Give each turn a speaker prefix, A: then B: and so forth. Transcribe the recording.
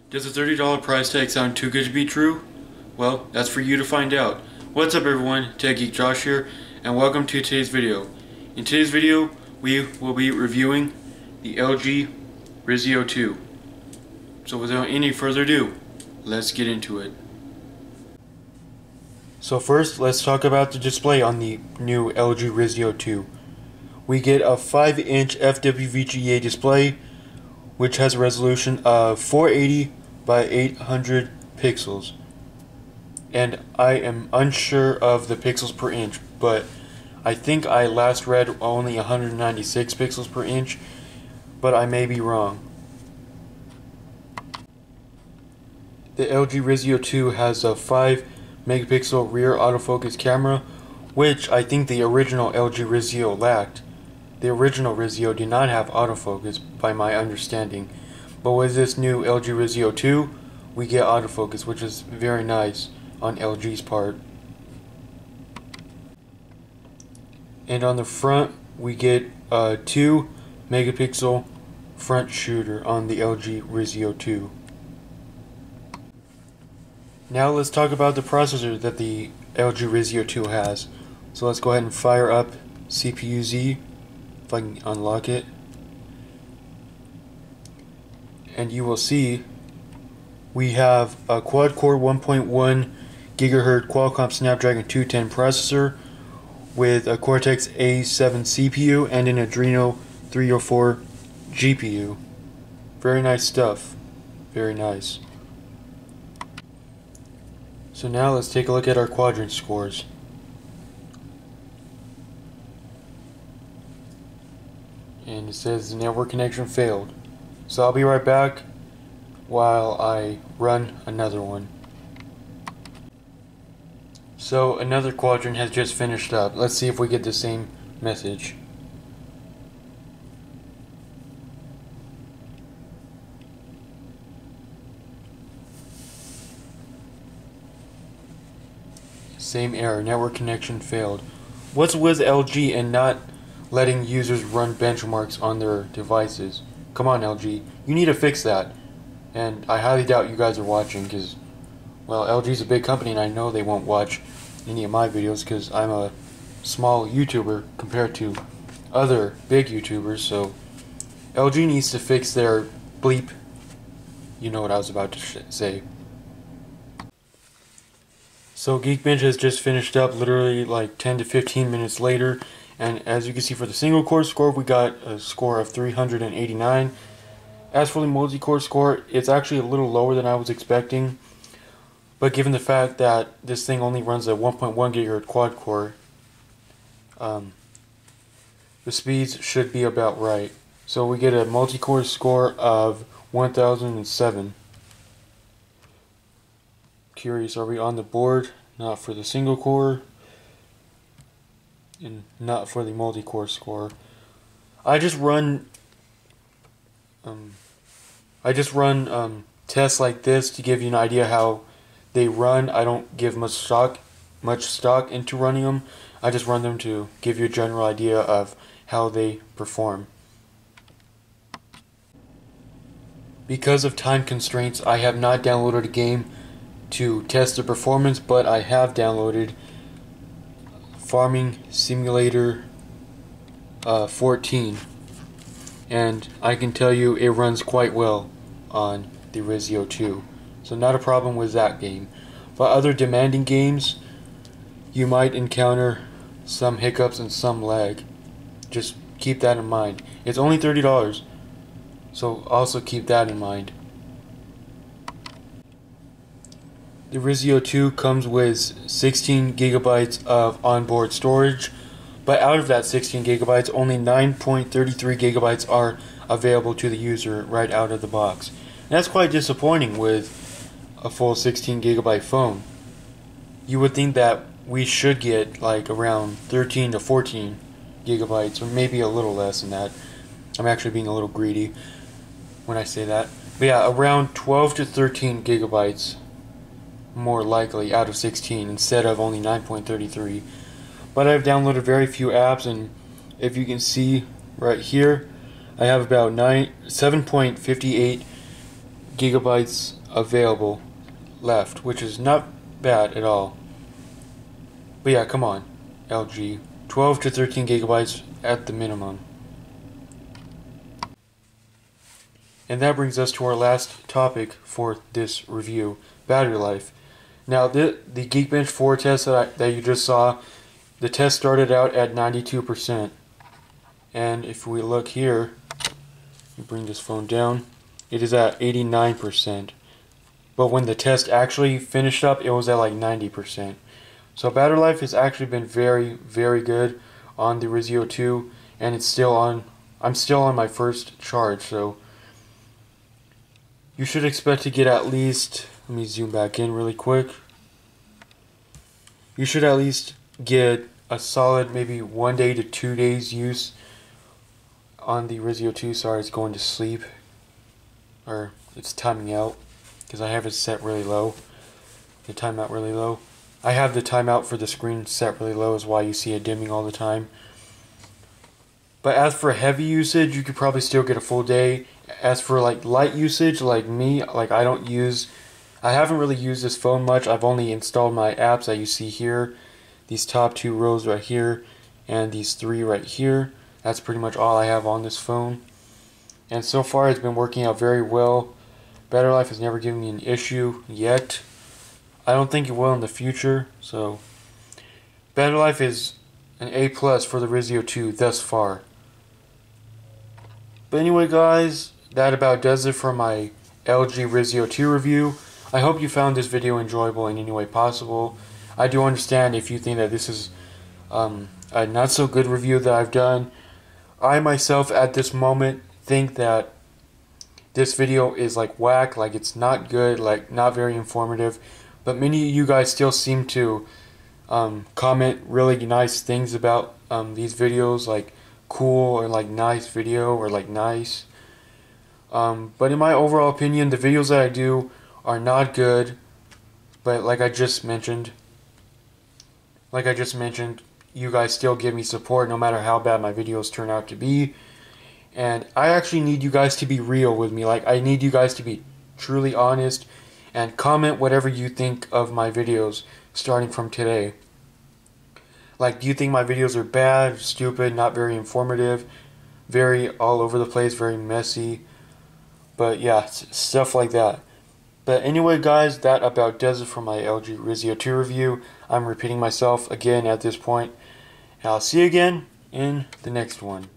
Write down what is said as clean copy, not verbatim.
A: Does a $30 price tag sound too good to be true? Well, that's for you to find out. What's up everyone, Tech Geek Josh here, and welcome to today's video. In today's video, we will be reviewing the LG Risio 2. So without any further ado, let's get into it. So first, let's talk about the display on the new LG Risio 2. We get a 5-inch FWVGA display, which has a resolution of 480 by 800 pixels. And I am unsure of the pixels per inch, but I think I last read only 196 pixels per inch, but I may be wrong. The LG Risio 2 has a 5 megapixel rear autofocus camera, which I think the original LG Risio lacked. The original Risio did not have autofocus, by my understanding. But with this new LG Risio 2, we get autofocus, which is very nice on LG's part. And on the front, we get a 2 megapixel front shooter on the LG Risio 2. Now let's talk about the processor that the LG Risio 2 has. So let's go ahead and fire up CPU-Z, if I can unlock it. And you will see we have a quad-core 1.1 GHz Qualcomm Snapdragon 210 processor with a Cortex A7 CPU and an Adreno 304 GPU. Very nice stuff. Very nice. So now let's take a look at our Quadrant Scores. And it says the network connection failed. So I'll be right back while I run another one. So another quadrant has just finished up. Let's see if we get the same message. Same error, network connection failed. What's with LG and not letting users run benchmarks on their devices? Come on LG, you need to fix that. And I highly doubt you guys are watching because, well, LG's a big company and I know they won't watch any of my videos because I'm a small YouTuber compared to other big YouTubers. So LG needs to fix their bleep. You know what I was about to say. So Geekbench has just finished up literally like 10 to 15 minutes later, and as you can see for the single core score, we got a score of 389. As for the multi-core score, it's actually a little lower than I was expecting, but given the fact that this thing only runs at 1.1 GHz quad core, the speeds should be about right. So we get a multi-core score of 1007. Curious, are we on the board? Not for the single core and not for the multi-core score. I just run tests like this to give you an idea how they run. I don't give much stock into running them. I just run them to give you a general idea of how they perform. Because of time constraints, I have not downloaded a game to test the performance, but I have downloaded Farming Simulator 14, and I can tell you it runs quite well on the Risio 2, so not a problem with that game. But other demanding games, you might encounter some hiccups and some lag. Just keep that in mind. It's only $30, so also keep that in mind. The Risio 2 comes with 16 gigabytes of onboard storage, but out of that 16 gigabytes, only 9.33 gigabytes are available to the user right out of the box. And that's quite disappointing with a full 16 gigabyte phone. You would think that we should get like around 13 to 14 gigabytes, or maybe a little less than that. I'm actually being a little greedy when I say that. But yeah, around 12 to 13 gigabytes more likely out of 16 instead of only 9.33. But I've downloaded very few apps, and if you can see right here, I have about 7.58 gigabytes available left, which is not bad at all. But yeah, come on, LG. 12 to 13 gigabytes at the minimum. And that brings us to our last topic for this review, battery life. Now, the Geekbench 4 test that you just saw, the test started out at 92%. And if we look here, bring this phone down, it is at 89%. But when the test actually finished up, it was at like 90%. So battery life has actually been very, very good on the Risio 2, and it's still on. I'm still on my first charge, so you should expect to get at least, let me zoom back in really quick. You should at least get a solid maybe 1 day to 2 days use on the Risio 2. Sorry, it's going to sleep, or it's timing out because I have it set really low. The timeout really low. I have the timeout for the screen set really low, is why you see it dimming all the time. But as for heavy usage, you could probably still get a full day. As for like light usage, like me, like I haven't really used this phone much. I've only installed my apps that you see here, these top 2 rows right here, and these 3 right here. That's pretty much all I have on this phone. And so far it's been working out very well. Battery life has never given me an issue yet. I don't think it will in the future. So battery life is an A+ for the Risio 2 thus far. But anyway guys, that about does it for my LG Risio 2 review. I hope you found this video enjoyable in any way possible. I do understand if you think that this is a not so good review that I've done. I myself at this moment think that this video is like whack, like it's not good, like not very informative. But many of you guys still seem to comment really nice things about these videos, like cool or like nice video or like nice. But in my overall opinion, the videos that I do are not good. But like I just mentioned, you guys still give me support no matter how bad my videos turn out to be. And I actually need you guys to be real with me. Like I need you guys to be truly honest and comment whatever you think of my videos starting from today. Like, do you think my videos are bad, stupid, not very informative, very all over the place, very messy? But yeah, stuff like that. But anyway guys, that about does it for my LG Risio 2 review. I'm repeating myself again at this point. And I'll see you again in the next one.